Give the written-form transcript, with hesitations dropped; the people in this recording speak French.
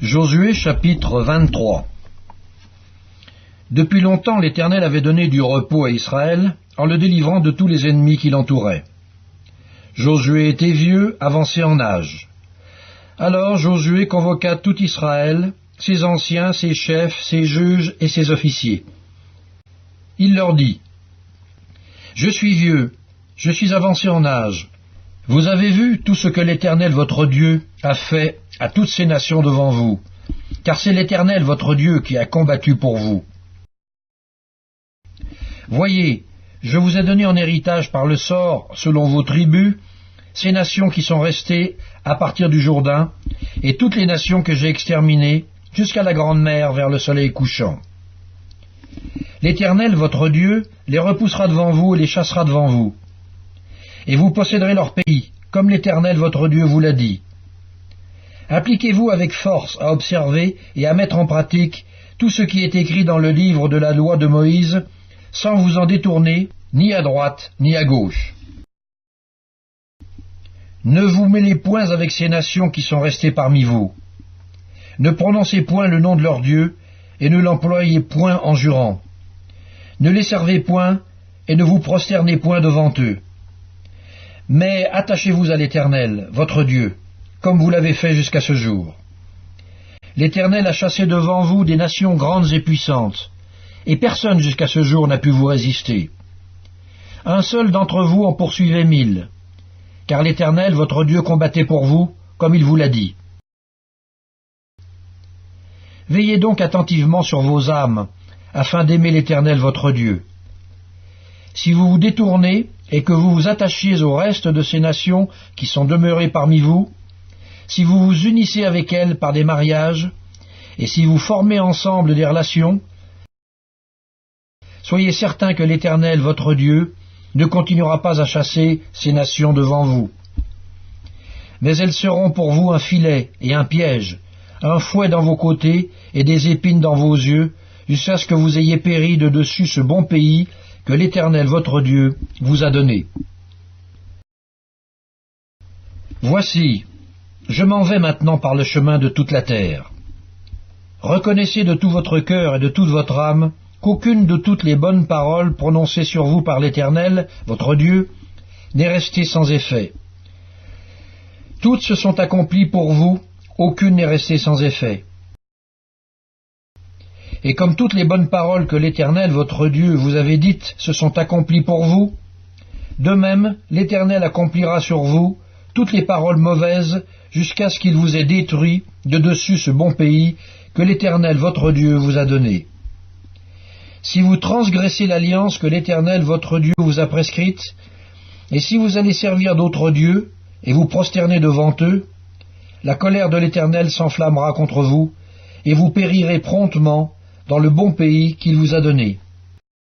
Josué chapitre 23. Depuis longtemps l'Éternel avait donné du repos à Israël en le délivrant de tous les ennemis qui l'entouraient. Josué était vieux, avancé en âge. Alors Josué convoqua tout Israël, ses anciens, ses chefs, ses juges et ses officiers. Il leur dit : « Je suis vieux, je suis avancé en âge. Vous avez vu tout ce que l'Éternel votre Dieu a fait à toutes ces nations devant vous, car c'est l'Éternel votre Dieu qui a combattu pour vous. Voyez, je vous ai donné en héritage par le sort, selon vos tribus, ces nations qui sont restées à partir du Jourdain, et toutes les nations que j'ai exterminées, jusqu'à la grande mer vers le soleil couchant. L'Éternel votre Dieu les repoussera devant vous et les chassera devant vous. Et vous posséderez leur pays, comme l'Éternel votre Dieu vous l'a dit. Appliquez-vous avec force à observer et à mettre en pratique tout ce qui est écrit dans le livre de la loi de Moïse, sans vous en détourner, ni à droite, ni à gauche. Ne vous mêlez point avec ces nations qui sont restées parmi vous. Ne prononcez point le nom de leur Dieu, et ne l'employez point en jurant. Ne les servez point, et ne vous prosternez point devant eux. Mais attachez-vous à l'Éternel, votre Dieu, comme vous l'avez fait jusqu'à ce jour. L'Éternel a chassé devant vous des nations grandes et puissantes, et personne jusqu'à ce jour n'a pu vous résister. Un seul d'entre vous en poursuivait 1000, car l'Éternel, votre Dieu, combattait pour vous, comme il vous l'a dit. Veillez donc attentivement sur vos âmes, afin d'aimer l'Éternel, votre Dieu. Si vous vous détournez, et que vous vous attachiez au reste de ces nations qui sont demeurées parmi vous, si vous vous unissez avec elles par des mariages, et si vous formez ensemble des relations, soyez certains que l'Éternel, votre Dieu, ne continuera pas à chasser ces nations devant vous. Mais elles seront pour vous un filet et un piège, un fouet dans vos côtés et des épines dans vos yeux, jusqu'à ce que vous ayez péri de dessus ce bon pays que l'Éternel, votre Dieu, vous a donné. Voici, je m'en vais maintenant par le chemin de toute la terre. Reconnaissez de tout votre cœur et de toute votre âme qu'aucune de toutes les bonnes paroles prononcées sur vous par l'Éternel, votre Dieu, n'est restée sans effet. Toutes se sont accomplies pour vous, aucune n'est restée sans effet. Et comme toutes les bonnes paroles que l'Éternel, votre Dieu, vous avait dites se sont accomplies pour vous, de même l'Éternel accomplira sur vous toutes les paroles mauvaises jusqu'à ce qu'il vous ait détruit de dessus ce bon pays que l'Éternel, votre Dieu, vous a donné. Si vous transgressez l'alliance que l'Éternel, votre Dieu, vous a prescrite, et si vous allez servir d'autres dieux, et vous prosterner devant eux, la colère de l'Éternel s'enflammera contre vous, et vous périrez promptement dans le bon pays qu'il vous a donné.